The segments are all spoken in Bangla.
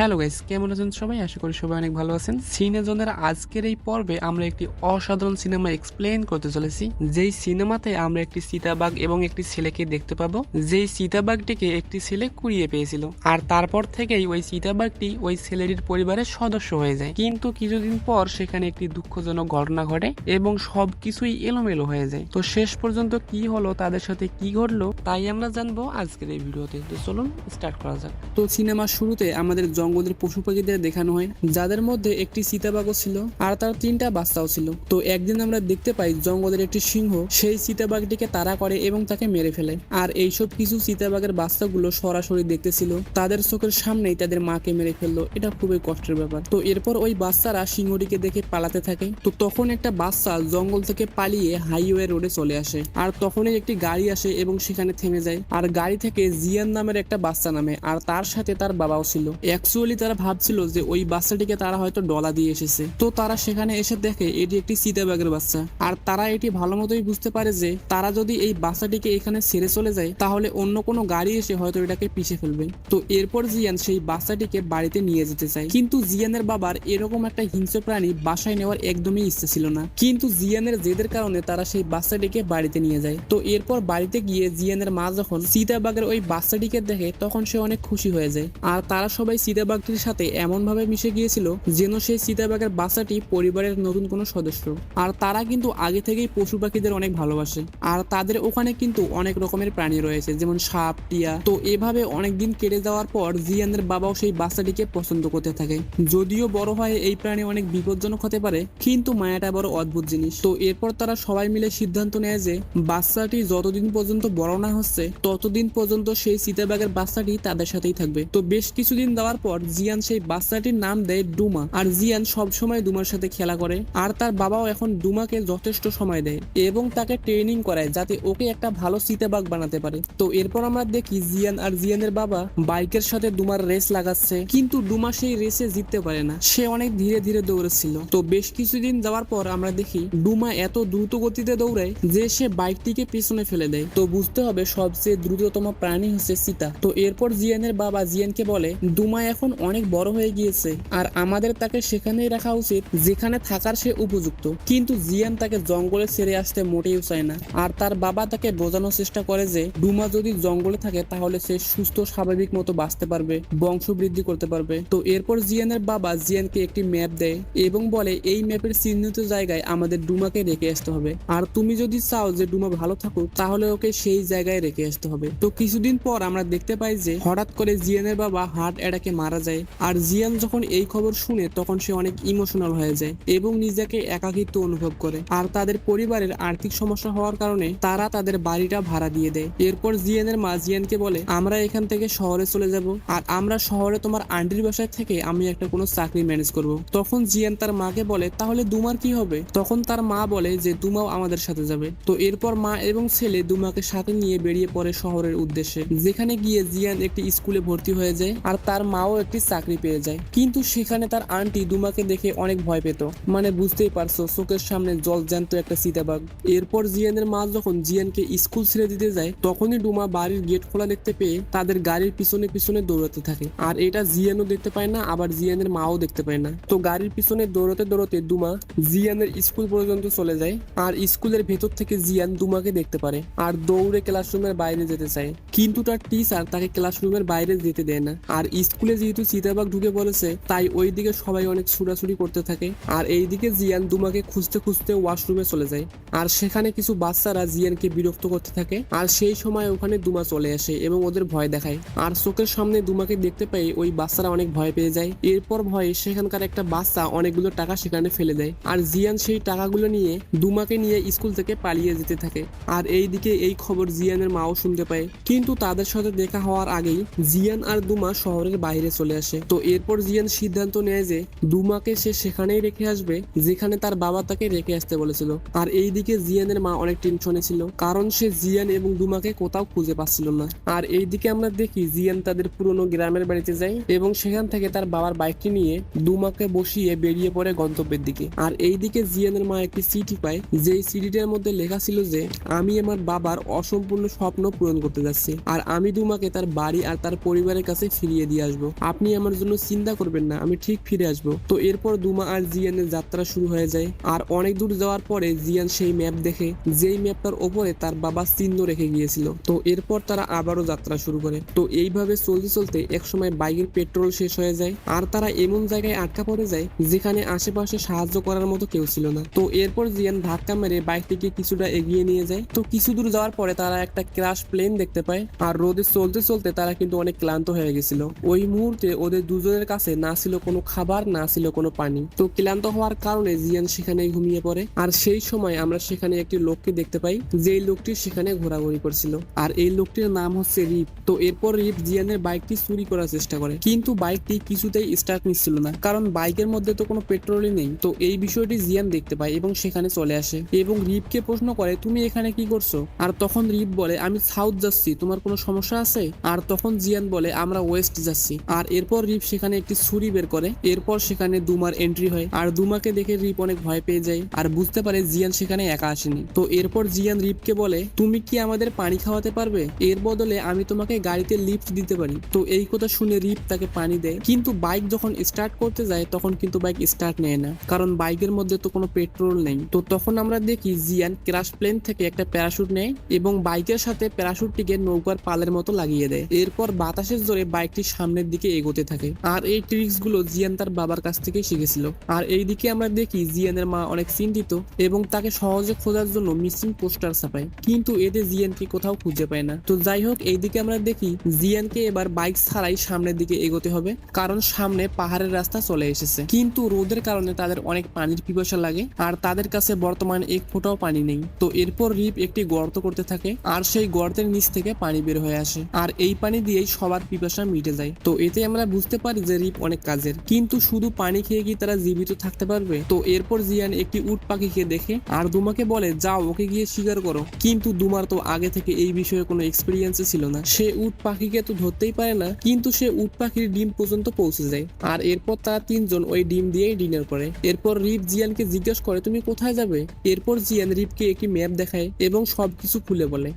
হ্যালো গাইস, কেমন আছেন সবাই? আশা করি সবাই অনেক ভালো আছেন। সিনেজনের আজকের এই পর্বে আমরা একটি অসাধারণ সিনেমা এক্সপ্লেইন করতে চলেছি। যেই সিনেমাতে আমরা একটি চিতাবাঘ এবং একটি ছেলেকে দেখতে পাবো, যেই চিতাবাঘটিকে একটি ছেলে কুড়িয়ে পেয়েছিল, আর তারপর থেকেই ওই চিতাবাঘটি ওই ছেলেটির পরিবারের সদস্য হয়ে যায়। কিন্তু কিছুদিন পর সেখানে একটি দুঃখজনক ঘটনা ঘটে এবং সবকিছুই এলোমেলো হয়ে যায়। তো শেষ পর্যন্ত কি হলো, তাদের সাথে কি ঘটলো, তাই আমরা জানবো আজকের এই ভিডিওতে। তো চলুন স্টার্ট করা যাক। তো সিনেমার শুরুতে আমাদের জঙ্গলের পশু পাখিদের দেখানো হয়, যাদের মধ্যে একটি চিতাবাঘও ছিল আর তার 3টা বাচ্চাও ছিল। তো একদিন আমরা দেখতে পাই জঙ্গলের একটি সিংহ সেই চিতাবাঘটিকে তাড়া করে এবং তাকে মেরে ফেলে। আর এইসব কিছু চিতাবাঘের বাচ্চাগুলো সরাসরি দেখতেছিল, তাদের চোখের সামনেই তাদের মাকে মেরে ফেললো। এটা খুবই কষ্টের ব্যাপার। তো এরপর ওই বাচ্চারা সিংহটিকে দেখে পালাতে থাকে। তো তখন একটা বাচ্চা জঙ্গল থেকে পালিয়ে হাইওয়ে রোডে চলে আসে, আর তখনই একটি গাড়ি আসে এবং সেখানে থেমে যায়। আর গাড়ি থেকে জিয়ান নামের একটা বাচ্চা নামে, আর তার সাথে তার বাবাও ছিল। অ্যাকচুয়ালি তারা ভাবছিল যে ওই বাচ্চাটিকে তারা হয়তো ডলা দিয়ে এসেছে। তো তারা সেখানে এসে দেখে এটি একটি চিতাবাঘের বাচ্চা, আর তারা এটি ভালো মতোই বুঝতে পারে যে তারা যদি এই বাচ্চাটিকে এখানে ছেড়ে চলে যায় তাহলে অন্য কোনো গাড়ি এসে হয়তো এটাকে পিষে ফেলবে। তো এরপর জিয়ান সেই বাচ্চাটিকে বাড়িতে নিয়ে যেতে চায়, কিন্তু জিয়ানের বাবার এরকম একটা হিংস্র প্রাণী বাসায় নেওয়ার একদমই ইচ্ছা ছিল না। কিন্তু জিয়ানের জেদের কারণে তারা সেই বাচ্চাটিকে বাড়িতে নিয়ে যায়। তো এরপর বাড়িতে গিয়ে জিয়ানের মা যখন চিতাবাঘের ওই বাচ্চাটিকে দেখে তখন সে অনেক খুশি হয়ে যায়। আর তারা সবাই চিতাবাঘটির সাথে এমন ভাবে মিশে গিয়েছিল যেন সেই চিতাবাঘের বাচ্চাটি পরিবারের নতুন কোনো সদস্য। আর তারা কিন্তু আগে থেকেই পশু পাখিদের অনেক ভালোবাসে, আর তাদের ওখানে কিন্তু অনেক রকমের প্রাণী রয়েছে, যেমন সাপ, টিয়া। তো এভাবে অনেকদিন কেটে যাওয়ার পর জিয়ানের বাবাও সেই বাচ্চাটিকে পছন্দ করতে থাকে। যদিও বড় হয় এই প্রাণী অনেক বিপজ্জনক হতে পারে, কিন্তু মায়াটা বড় অদ্ভুত জিনিস। তো এরপর তারা সবাই মিলে সিদ্ধান্ত নেয় যে বাচ্চাটি যতদিন পর্যন্ত বড় না হচ্ছে ততদিন পর্যন্ত সেই চিতাবাঘের বাচ্চাটি তাদের সাথেই থাকবে। তো বেশ কিছুদিন দেওয়ার পর জিয়ান সেই বাচ্চাটির নাম দেয় ডুমা। আর জিয়ান সব সময় ডুমার সাথে খেলা করে, আর তার বাবাও এখন ডুমাকে যথেষ্ট সময় দেয় এবং তাকে ট্রেনিং করায় যাতে ওকে একটা ভালো চিতাবাঘ বানাতে পারে। তো এরপর আমরা দেখি জিয়ান আর জিয়ানের বাবা বাইকের সাথে ডুমার রেস লাগাচ্ছে, কিন্তু ডুমা সেই রেসে জিততে পারে না, সে অনেক ধীরে ধীরে দৌড়াচ্ছিল। তো বেশ কিছুদিন যাওয়ার পর আমরা দেখি ডুমা এত দ্রুত গতিতে দৌড়ায় যে সে বাইকটিকে পিছনে ফেলে দেয়। তো বুঝতে হবে সবচেয়ে দ্রুততম প্রাণী হচ্ছে চিতা। তো এরপর জিয়ানের বাবা জিয়ানকে বলে ডুমা এখন অনেক বড় হয়ে গিয়েছে আর আমাদের তাকে সেখানেই রাখা উচিত যেখানে থাকার সে উপযুক্ত। কিন্তু জিয়ান তাকে জঙ্গলে ছেড়ে আসতে মোটেও চায় না, আর তার বাবা তাকে বোঝানোর চেষ্টা করে যে ডুমা যদি জঙ্গলে থাকে তাহলে সে সুস্থ স্বাভাবিক মতো বাঁচতে পারবে, বংশ বৃদ্ধি করতে পারবে। তো এরপর জিয়ানের বাবা জিয়ানকে একটি ম্যাপ দেয় এবং বলে এই ম্যাপের চিহ্নিত জায়গায় আমাদের ডুমাকে রেখে আসতে হবে, আর তুমি যদি চাও যে ডুমা ভালো থাকুক তাহলে ওকে সেই জায়গায় রেখে আসতে হবে। তো কিছুদিন পর আমরা দেখতে পাই যে হঠাৎ করে জিয়ানের বাবা হার্ট অ্যাটাকে মারা যায়। আর জিয়ান যখন এই খবর শুনে তখন সে অনেক ইমোশনাল হয়ে যায় এবং নিজেকে একাকিত্ব অনুভব করে। আর তাদের পরিবারের আর্থিক সমস্যা হওয়ার কারণে তারা তাদের বাড়িটা ভাড়া দিয়ে দেয়। এরপর জিয়ানের মা জিয়ানকে বলে আমরা এখান থেকে শহরে চলে যাব, আর আমরা শহরে তোমার আন্টির বাসায় থেকে আমি একটা কোনো চাকরি ম্যানেজ করব। তখন জিয়ান তার মাকে বলে তাহলে দুমার কি হবে? তখন তার মা বলে যে দুমাও আমাদের সাথে যাবে। তো এরপর মা এবং ছেলে দুমাকে সাথে নিয়ে বেরিয়ে পড়ে শহরের উদ্দেশ্যে, যেখানে গিয়ে জিয়ান একটি স্কুলে ভর্তি হয়ে যায় আর তার মাও একটি চাকরি পেয়ে যায়। কিন্তু সেখানে তার আন্টি দুমাকে দেখে অনেক ভয় পেত, মানে বুঝতেই পারছো চোখের সামনে জলজ্যান্ত একটা চিতাবাঘ। এরপর জিয়ানের মা যখন জিয়ানকে স্কুল ছেড়ে দিতে যায় তখনই ডুমা বাড়ির গেট খোলা দেখতে পেয়ে তাদের গাড়ির পিছনে পিছনে দৌড়াতে থাকে। আর এটা জিয়ানও দেখতে পায় না, আবার জিয়ানের মাও দেখতে পায় না। তো গাড়ির পিছনে দৌড়াতে দৌড়াতে ডুমা জিয়ানের স্কুল পর্যন্ত চলে যায়, আর স্কুলের ভেতর থেকে জিয়ান দুমাকে দেখতে পারে আর দৌড়ে ক্লাসরুমের বাইরে যেতে চায়, কিন্তু তার টিচার তাকে ক্লাসরুমের বাইরে যেতে দেয় না। আর স্কুলে যেহেতু চিতাবাঘ ঢুকে পড়েছে তাই ওইদিকে সবাই অনেক ছুটাছুটি করতে থাকে, আর এইদিকে জিয়ান দুমাকে খুঁজতে খুঁজতে ওয়াশরুমে চলে যায়। আর সেখানে কিছু বাচ্চারা জিয়ানকে বিরক্ত করতে থাকে, আর সেই সময় ওখানে দুমা চলে আসে এবং ওদের ভয় দেখায়। আর চোখের সামনে দুমাকে দেখতে পেয়ে ওই বাচ্চারা অনেক ভয় পেয়ে যায়। এরপর ভয়ে সেখানকার একটা বাচ্চা অনেকগুলো টাকা সেখানে ফেলে দেয়, আর জিয়ান সেই টাকাগুলো নিয়ে দুমাকে নিয়ে স্কুল থেকে পালিয়ে যেতে থাকে। আর এইদিকে এই খবর জিয়ানের মাও শুনতে পায়, কিন্তু তাদের সাথে দেখা হওয়ার আগেই জিয়ান আর দুমা শহরের বাইরে চলে আসে। তো এরপর জিয়ান সিদ্ধান্ত নেয় যে দুমাকে সে সেখানেই রেখে আসবে যেখানে তার বাবা তাকে রেখে আসতে বলেছিল। আর এইদিকে জিয়ানের মা অনেক টেনশনে ছিল, কারণ সে জিয়ান এবং দুমাকে কোথাও খুঁজে পাচ্ছিল না। আর এইদিকে আমরা দেখি জিয়ান তাদের পুরনো গ্রামের বাড়িতে যায় এবং সেখান থেকে তার বাবার বাইকটি নিয়ে দুমাকে বসিয়ে বেরিয়ে পড়ে গন্তব্যের দিকে। আর এইদিকে জিয়ানের মা একটি চিঠি পায়, যেই চিঠিটার মধ্যে লেখা ছিল যে আমি আমার বাবার অসম্পূর্ণ স্বপ্ন পূরণ করতে যাচ্ছি, আর আমি দুমাকে তার বাড়ি আর তার পরিবারের কাছে ফিরিয়ে দিয়ে আসবো। আপনি আমার জন্য চিন্তা করবেন না, আমি ঠিক ফিরে আসবো। তো এরপর দুমা আর জিয়ানের যাত্রা শুরু হয়ে যায়। আর অনেক দূর যাওয়ার পরে জিয়ান সেই ম্যাপ দেখে, যেই ম্যাপটার ওপরে তার বাবা চিহ্ন রেখে গিয়েছিল। তো এরপর তারা আবারও যাত্রা শুরু করে। তো এইভাবে চলতে চলতে একসময় বাইকের পেট্রোল শেষ হয়ে যায় আর তারা এমন জায়গায় আটকা পড়ে যায় যেখানে আশেপাশে সাহায্য করার মতো কেউ ছিল না। তো এরপর জিয়ান ধাক্কা মেরে বাইকটিকে কিছুটা এগিয়ে নিয়ে যায়। তো কিছু দূর যাওয়ার পরে তারা একটা ক্র্যাশ প্লেন দেখতে পায়। আর রোদে চলতে চলতে তারা কিন্তু অনেক ক্লান্ত হয়ে গেছিল। ওই মুহূর্তে ওদের দুজনের কাছে না ছিল কোনো খাবার, না ছিল কোনো পানি। তো ক্লান্ত হওয়ার কারণে জিয়ান সেখানে ঘুমিয়ে পড়ে। আর সেই সময় আমরা সেখানে একটি লোককে দেখতে পাই, যেই লোকটি সেখানে ঘোরাঘুরি করছিল। আর এই লোকটির নাম হচ্ছে রিপ। তো এরপর রিপ জিয়ানের বাইকটি চুরি করার চেষ্টা করে, কিন্তু বাইকটি কিছুতেই স্টার্ট নিচ্ছিল না, কারণ বাইকের মধ্যে তো কোনো পেট্রোলই নেই। তো এই বিষয়টি জিয়ান দেখতে পায় এবং সেখানে চলে আসে এবং রিপকে প্রশ্ন করে, তুমি এখানে কি করছো? আর তখন রিপ বলে, আমি সাউথ যাচ্ছি, তোমার কোনো সমস্যা আছে? আর তখন জিয়ান বলে, আমরা ওয়েস্ট যাচ্ছি। আর এরপর রিপ সেখানে একটি ছুরি বের করে। এরপর সেখানে দুমার এন্ট্রি হয়। আর দুমাকে দেখে রিপ অনেক ভয় পেয়ে যায় আর বুঝতে পারে জিয়ান সেখানে একা আসেনি। তো এরপর জিয়ান রিপকে বলে, তুমি কি আমাদের পানি খাওয়াতে পারবে? এর বদলে আমি তোমাকে গাড়িতে লিফট দিতে পারি। তো এই কথা শুনে রিপ তাকে পানি দেয়, কিন্তু বাইক যখন স্টার্ট করতে যায় তখন কিন্তু বাইক স্টার্ট নেয় না, কারণ বাইকের মধ্যে তো কোনো পেট্রোল নেই। তো তখন আমরা দেখি জিয়ান ক্র্যাশ প্লেন থেকে একটা প্যারাশুট নেয় এবং বাইকের সাথে প্যারাশুটটিকে নৌকার পালের মতো লাগিয়ে দেয়। এরপর বাতাসের জোরে বাইকটি সামনের দিকে এগোতে থাকে। আর এই ট্রিক্স গুলো জিয়ান তার বাবার কাছ থেকে শিখেছিল। আর এইদিকে আমরা দেখি জিয়ানের মা অনেক চিন্তিত এবং তাকে সহজে খোঁজার জন্য মিসিং পোস্টার ছাপায়, কিন্তু এতে জিয়ানকে কোথাও খুঁজে পায় না। তো যাই হোক, এইদিকে আমরা দেখি জিয়ানকে এবার বাইক ছাড়াই সামনের দিকে এগোতে হবে, কারণ সামনে পাহাড়ের রাস্তা চলে এসেছে। কিন্তু রোদের কারণে তাদের অনেক পানির পিপাসা লাগে আর তাদের কাছে বর্তমানে এক ফোঁটাও পানি নেই। তো এরপর রিপ একটি গর্ত করতে থাকে আর সেই গর্তের নিচ থেকে পানি বের হয়ে আসে আর এই পানি দিয়েই সবার পিপাসা মিটে যায়। তো এতে আমরা বুঝতে পারি যে রিপ অনেক কাজের, কিন্তু শুধু পানি খেয়ে কি তারা জীবিত থাকতে পারবে? তো এরপর জিয়ান একটি উট পাখিকে দেখে আর দুমাকে বলে, যাও ওকে গিয়ে শিকার করো। কিন্তু দুমার তো আগে থেকে এই বিষয়ে কোনো এক্সপিরিয়েন্স ছিল না, সে উট পাখিকে তো ধরতেই পারে না, কিন্তু সে উট পাখির ডিম পর্যন্ত পৌঁছে যায়। আর এরপর তারা তিনজন ওই ডিম দিয়েই ডিনার করে। এরপর রিপ জিয়ানকে জিজ্ঞেস করে, তুমি কোথায় যাবে? এরপর জিয়ান রিপকে একটি ম্যাপ দেখায় এবং সবকিছু খুলে বলে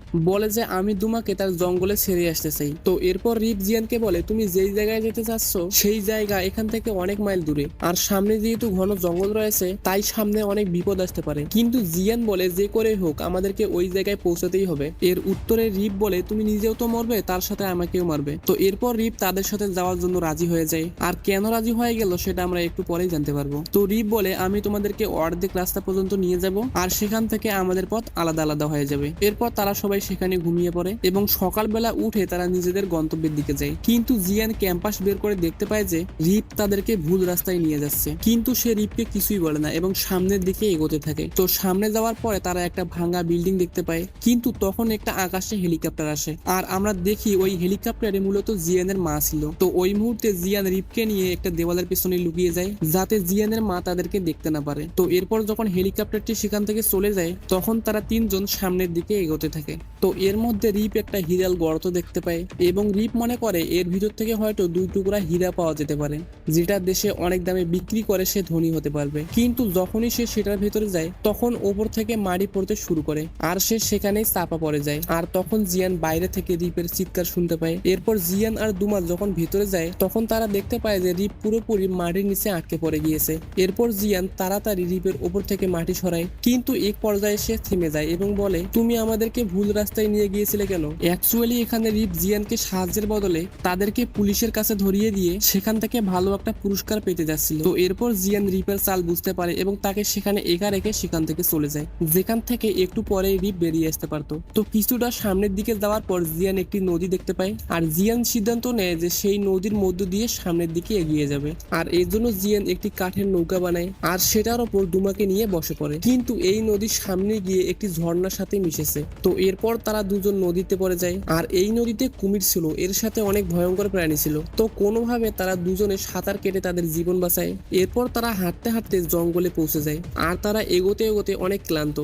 যে আমি দুমাকে তার জঙ্গলে ছেড়ে আসতে চাই। তো এরপর রিপ জিয়ানকে বলে, তুমি যেই জায়গায় যেতে চাচ্ছ সেই জায়গা এখান থেকে অনেক মাইল দূরে, আর সামনে যেহেতু ঘন জঙ্গল রয়েছে তাই সামনে অনেক বিপদ আসতে পারে। কিন্তু জিয়ান বলে, যে করে হোক আমাদেরকে ওই জায়গায় পৌঁছাতেই হবে। এর উত্তরে রিপ বলে, তুমি নিজেও তো মরবে, তার সাথে আমাকেও মারবে। তো এরপর রিপ তাদের সাথে যাওয়ার জন্য রাজি হয়ে যায়। আর কেন রাজি হয়ে গেল সেটা আমরা একটু পরেই জানতে পারবো। তো রিপ বলে, আমি তোমাদেরকে অর্ধেক রাস্তা পর্যন্ত নিয়ে যাব আর সেখান থেকে আমাদের পথ আলাদা আলাদা হয়ে যাবে। এরপর তারা সবাই সেখানে ঘুমিয়ে পড়ে এবং সকালবেলা উঠে তারা নিজেদের গন্তব্যের দিকে যায়। কিন্তু জিয়ান ক্যাম্পাস বের করে দেখতে পায় যে রিপ তাদেরকে ভুল রাস্তায় নিয়ে যাচ্ছে, কিন্তু সে রিপকে কিছুই বলে না এবং সামনের দিকে এগোতে থাকে। তো সামনে যাওয়ার পরে তারা একটা ভাঙা বিল্ডিং দেখতে পায়, কিন্তু তখন একটা আকাশে হেলিকপ্টার আসে আর আমরা দেখি ওই হেলিকপ্টারে মূলত জিয়ানের মা ছিল। তো ওই মুহূর্তে জিয়ান রিপকে নিয়ে একটা দেওয়ালের পেছনে লুকিয়ে যায় যাতে জিয়ানের মা তাদেরকে দেখতে না পারে। তো এরপর যখন হেলিকপ্টারটি সেখান থেকে চলে যায় তখন তারা তিনজন সামনের দিকে এগোতে থাকে। তো এর মধ্যে রিপ একটা হীরার গর্ত দেখতে পায় এবং রিপ মনে করে এর ভিতর থেকে হয়তো 2 টুকরা হীরা পাওয়া যেতে পারে, যেটা দেশে অনেক দামে বিক্রি করে সে ধনী হতে পারবে। কিন্তু যখনই সে সেটার ভেতরে যায় তখন ওপর থেকে মাটি পড়তে শুরু করে আর সে সেখানেই চাপা পড়ে যায়। আর তখন জিয়ান বাইরে থেকে রিপের চিৎকার শুনতে পায়। এরপর জিয়ান আর দুমা যখন ভেতরে যায় তখন তারা দেখতে পায় যে রিপ পুরোপুরি মাটির নিচে আটকে পড়ে গিয়েছে। এরপর জিয়ান তাড়াতাড়ি রিপের ওপর থেকে মাটি সরায়, কিন্তু এক পর্যায়ে সে থেমে যায় এবং বলে, তুমি আমাদেরকে ভুল রাস্তায় নিয়ে গিয়েছিলে কেন? অ্যাকচুয়ালি এখানে রিপ জিয়ানকে সাহায্যের বদলে তাদেরকে পুলিশের কাছে ধরিয়ে দিয়ে সেখান থেকে ভালো একটা পুরস্কার পেতে যাচ্ছিল। তো এরপর জিয়ান রিপের চাল বুঝতে পারে এবং তাকে সেখানে একা রেখে সেখান থেকে চলে যায়, যেখান থেকে একটু পরে রিপ বেরিয়ে আসতে পারতো। তো কিছুটা সামনের দিকে যাওয়ার পর জিয়ান একটি নদী দেখতে পায় আর জিয়ান সিদ্ধান্ত নেয় যে সেই নদীর মধ্য দিয়ে সামনের দিকে এগিয়ে যাবে। আর এর জন্য জিয়ান একটি কাঠের নৌকা বানায় আর সেটার ওপর দুমাকে নিয়ে বসে পড়ে, কিন্তু এই নদীর সামনে গিয়ে একটি ঝর্ণার সাথে মিশেছে। তো এরপর তারা দুজন নদীতে পড়ে যায় আর এই নদীতে কুমির ছিল, এর সাথে অনেক ভয়ঙ্কর প্রাণী ছিল। তো কোনোভাবে তারা দুজনে সাঁতার কেটে তাদের জীবন বাঁচায়। এরপর তারা হাঁটতে হাঁটতে জঙ্গলে পৌঁছে যায় আর তারা এগোতে এগোতে অনেক ক্লান্ত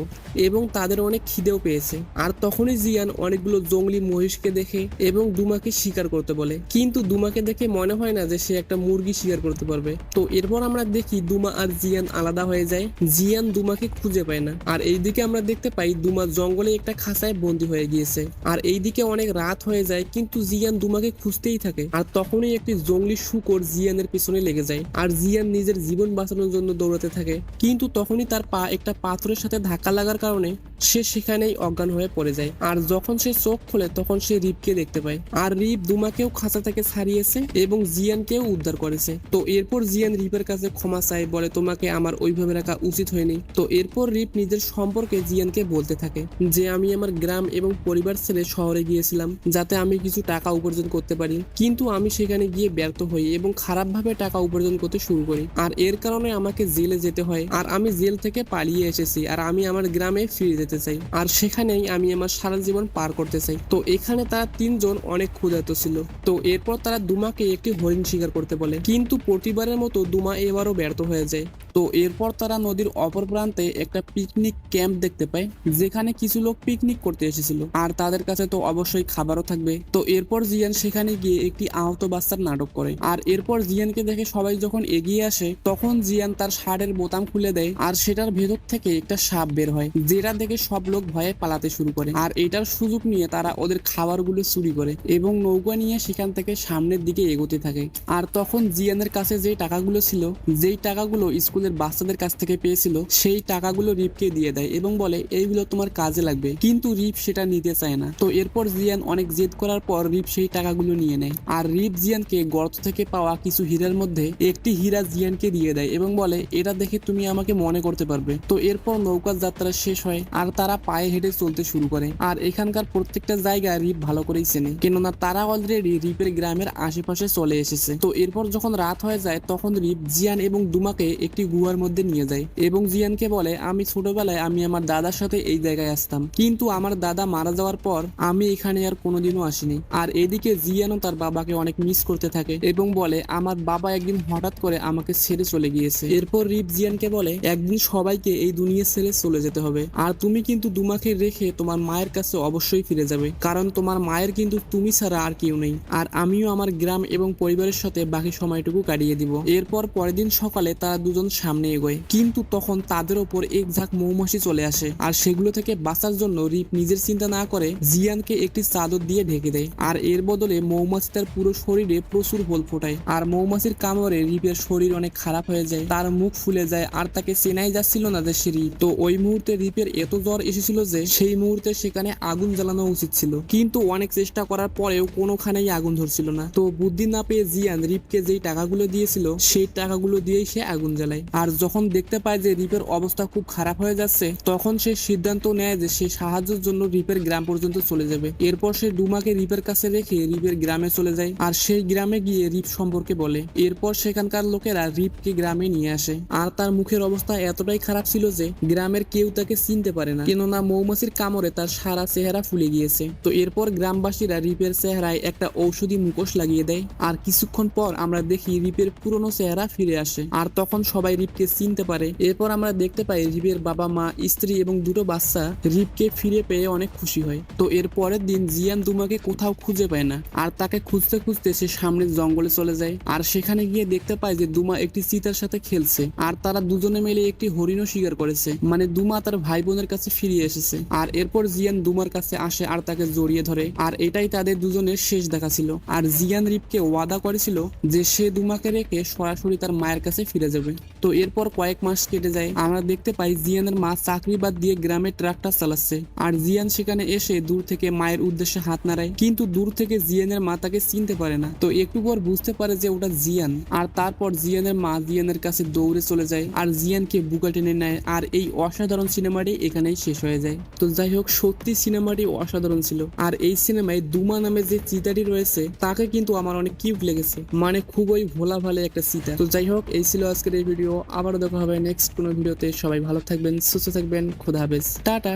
এবং তাদের অনেক খিদেও পেয়েছে। আর তখনই জিয়ান অনেকগুলো জঙ্গলি মহিষকে দেখে এবং দুমাকে শিকার করতে বলে, কিন্তু দুমাকে দেখে মনে হয় না যে সে একটা মুরগি শিকার করতে পারবে। তো এরপর আমরা দেখি দুমা আর জিয়ান আলাদা হয়ে যায়। জিয়ান দুমাকে খুঁজে পায় না আর এইদিকে আমরা দেখতে পাই দুমা জঙ্গলে একটা খাঁচায় বন্দী হয়ে গিয়েছে। আর এইদিকে অনেক রাত হয়ে যায়, কিন্তু জিয়ান দুমাকে খুঁজতেই থাকে। আর তখন তখনই একটি জঙ্গলি শূকর জিয়ানের পিছনে লেগে যায় আর জিয়ান নিজের জীবন বাঁচানোর জন্য দৌড়াতে থাকে, কিন্তু তখনই তার পা একটা পাথরের সাথে ধাক্কা লাগার কারণে সে সেখানেই অজ্ঞান হয়ে পড়ে যায়। আর যখন সে চোখ খোলে তখন সে রিপকে দেখতে পায়, আর রিপ দুমাকেও খাঁচা থেকে ছাড়িয়েছে এবং জিয়ানকেও উদ্ধার করেছে। তো এরপর জিয়ান রিপের কাছে ক্ষমা চায়, বলে তোমাকে আমার ওইভাবে রাখা উচিত হয়নি। তো এরপর রিপ নিজের সম্পর্কে জিয়ানকে বলতে থাকে যে আমি আমার গ্রাম এবং পরিবার ছেড়ে শহরে গিয়েছিলাম যাতে আমি কিছু টাকা উপার্জন করতে পারি, কিন্তু আমি সেখানে গিয়ে ব্যর্থ হই এবং খারাপভাবে টাকা উপার্জন করতে শুরু করি, আর এর কারণে আমাকে জেলে যেতে হয়। আর আমি জেল থেকে পালিয়ে এসেছি আর আমি আমার গ্রামে ফিরে যেতে চাই, আর সেখানেই আমি আমার সারা জীবন পার করতে চাই। তো এখানে তারা তিনজন অনেক ক্ষুধার্ত ছিল। তো এরপর তারা দুমাকে একটি হরিণ শিকার করতে বলে, কিন্তু প্রতিবারের মতো দুমা এবারও ব্যর্থ হয়ে যায়। তো এরপর তারা নদীর অপর প্রান্তে একটা পিকনিক ক্যাম্প দেখতে পায় যেখানে কিছু লোক পিকনিক করতে এসেছিল, আর তাদের কাছে তো অবশ্যই খাবারও থাকবে। তো এরপর জিয়ান সেখানে গিয়ে একটি আহত বাচ্চার নাটক করে, আর এরপর জিয়ানকে দেখে সবাই যখন এগিয়ে আসে তখন জিয়ান তার শার্টের বোতাম খুলে দেয় আর সেটার ভেতর থেকে একটা সাপ বের হয়, যেটা দেখে সব লোক ভয়ে পালাতে শুরু করে। আর এটার সুযোগ নিয়ে তারা ওদের খাবারগুলো চুরি করে এবং নৌকা নিয়ে সেখান থেকে সামনের দিকে এগোতে থাকে। আর তখন জিয়ানের কাছে যে টাকাগুলো ছিল, যেই টাকাগুলো স্কুলের বাচ্চাদের কাছ থেকে পেয়েছিল, সেই টাকাগুলো রিপকে দিয়ে দেয় এবং বলে এইগুলো তোমার কাজে লাগবে, কিন্তু রিপ সেটা নিতে চায় না। তো এরপর জিয়ান অনেক জেদ করার পর রিপ সেই টাকাগুলো নিয়ে নেয়, আর রিপ জিয়ানকে গর্ত থেকে পাওয়া কিছু হীরার মধ্যে একটি হীরা জিয়ানকে দিয়ে দেয় এবং বলে এটা দেখে তুমি আমাকে মনে করতে পারবে। তো এরপর নৌকার যাত্রা শেষ হয় আর তারা পায়ে হেঁটে চলতে শুরু করে। আর এখানকার প্রত্যেকটা জায়গা রিপ ভালো করেই চেনে, কেননা তারা অলরেডি রিপের গ্রামের আশেপাশে চলে এসেছে। তো এরপর যখন রাত হয়ে যায় তখন রিপ জিয়ান এবং দুমাকে একটি গুহার মধ্যে নিয়ে যায় এবং জিয়ানকে বলে আমি ছোটবেলায় আমি আমার দাদার সাথে এই জায়গায় আসতাম, কিন্তু আমার দাদা মারা যাওয়ার পর আমি এখানে আর কোনোদিনও আসিনি। আর এদিকে জিয়ানও তার বাবাকে অনেক মিস করতে থাকে এবং বলে আমার বাবা একদিন হঠাৎ করে আমাকে ছেড়ে চলে গিয়েছে। এরপর রিপ জিয়ানকে বলে একদিন সবাইকে এই দুনিয়া ছেড়ে চলে যেতে হবে, আর তুমি কিন্তু দুমাকে রেখে তোমার মায়ের কাছে অবশ্যই ফিরে যাবে, কারণ তোমার মায়ের কিন্তু তুমি ছাড়া আর কেউ নেই, আর আমিও আমার গ্রাম এবং পরিবারের সাথে বাকি সময়টুকু কাটিয়ে দিব। এরপর পরের দিন সকালে তারা দুজন সামনে এগোয়, কিন্তু তখন তাদের ওপর এক ঝাঁক মৌমাছি চলে আসে, আর সেগুলো থেকে বাঁচার জন্য রিপ নিজের চিন্তা না করে জিয়ানকে একটি চাদর দিয়ে ঢেকে দেয়, আর এর বদলে মৌমাছি তার পুরো শরীরে প্রচুর হোল ফোটায়। আর মৌমাছির কামড়ে রিপের শরীর অনেক খারাপ হয়ে যায়, তার মুখ ফুলে যায় আর তাকে চেনাই যাচ্ছিল না যে সে রিপ। তো ওই মুহূর্তে রিপের এত জ্বর এসেছিল যে সেই মুহূর্তে সেখানে আগুন জ্বালানো উচিত ছিল, কিন্তু অনেক চেষ্টা করার পরেও কোনোখানেই আগুন ধরছিল না। তো বুদ্ধি না পেয়ে জিয়ান রিপকে যেই টাকাগুলো দিয়েছিল সেই টাকাগুলো দিয়েই সে আগুন জ্বালায়। আর যখন দেখতে পায় যে রিপের অবস্থা খুব খারাপ হয়ে যাচ্ছে তখন সে সিদ্ধান্ত নেয় যে সে সাহায্যের জন্য রিপের গ্রাম পর্যন্ত চলে যাবে। এরপর সে ডুমাকে রিপের কাছে রেখে রিপের গ্রামে চলে যায় আর সেই গ্রামে গিয়ে রিপ সম্পর্কে বলে। এরপর সেখানকার লোকেরা রিপকে গ্রামে নিয়ে আসে, আর তার মুখের অবস্থা এতটাই খারাপ ছিল যে গ্রামের কেউ তাকে চিনতে পারে না, কেননা মৌমাছির কামড়ে তার সারা চেহারা ফুলে গিয়েছে। তো এরপর গ্রামবাসীরা রিপের চেহারায় একটা ঔষধি মুখোশ লাগিয়ে দেয়, আর কিছুক্ষণ পর আমরা দেখি রিপের পুরনো চেহারা ফিরে আসে, আর তখন সবাই রিপকে চিনতে পারে। এরপর আমরা দেখতে পাই রিপের বাবা মা, স্ত্রী এবং দুটো বাচ্চা রিপকে ফিরে পেয়ে অনেক খুশি হয়। তো এর পরের দিন জিয়ান দুমাকে কোথাও খুঁজে পায় না, আর তাকে খুঁজতে খুঁজতে সে সামনের জঙ্গলে চলে যায়, আর সেখানে গিয়ে দেখতে পায় যে দুমা একটি চিতার সাথে খেলছে, আর তারা দুজনে মিলে একটি হরিণও শিকার করেছে, মানে দুমা তার ভাই বোনের কাছে ফিরে এসেছে। আর এরপর জিয়ান দুমার কাছে আসে আর তাকে জড়িয়ে ধরে, আর এটাই তাদের দুজনের শেষ দেখা ছিল। আর জিয়ান রিপকে ওয়াদা করেছিল যে সে দুমাকে রেখে সরাসরি তার মায়ের কাছে ফিরে যাবে। তো এরপর কয়েক মাস কেটে যায়, আমরা দেখতে পাই জিয়ানের মা চাকরি বাদ দিয়ে গ্রামে ট্রাক্টর চালাচ্ছে, আর জিয়ান সেখানে এসে দূর থেকে মায়ের উদ্দেশ্যে হাত নাড়ায়, কিন্তু দূর থেকে জিয়ানের মা তাকে চিনতে পারে না। তো একটু পর বুঝতে পারে যে ওটা জিয়ান, আর তারপর জিয়ানের মা জিয়ানের কাছে দৌড়ে চলে যায় আর জিয়ানকে বুকে টেনে নেয়। আর এই অসাধারণ সিনেমাটি এখানেই শেষ হয়ে যায়। তো যাই হোক, সত্যি সিনেমাটি অসাধারণ ছিল। আর এই সিনেমায় দুমা নামে যে চিতাটি রয়েছে তাকে কিন্তু আমার অনেক কিউট লেগেছে, মানে খুবই ভোলা ভালো একটা চিতা। তো যাই হোক, এই ছিল আজকের এই ভিডিও। আবারও দেখা হবে নেক্সট কোনো ভিডিওতে। সবাই ভালো থাকবেন, সুস্থ থাকবেন, খোদা হাফেজ, টাটা।